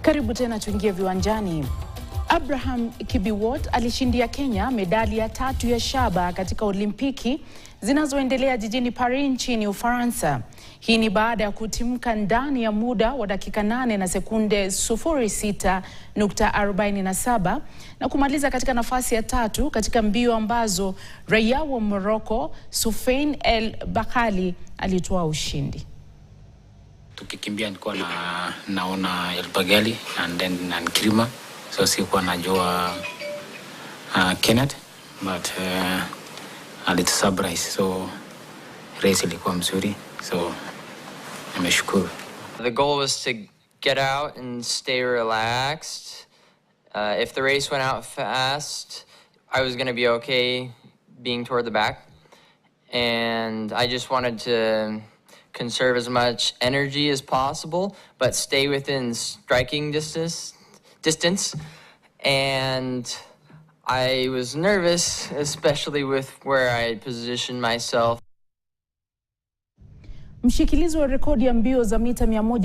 Karibu tena tuingie viwanjani. Abraham Kibiwott alishindia Kenya medali ya tatu ya shaba katika Olimpiki zinazoendelea jijini Paris nchini Ufaransa. Hii ni baada ya kutimka ndani ya muda wa dakika 8 na sekunde 06.47 na kumaliza katika nafasi ya tatu katika mbio ambazo raia wa Morocco Soufiane El Bakkali alitoa ushindi. Tukikimbia nilikuwa naona El Bakkali and then Kirima, so sikuwa najua Kenneth, but alita surprise, so race ilikuwa mzuri, so nimeshukuru. The goal was to get out and stay relaxed. If the race went out fast, I was going to be okay being toward the back, and I just wanted to conserve as much energy as possible, but stay within striking distance. And I was nervous, especially with where I positioned myself. Mshikilizi wa rekodi ya mbio za mita 100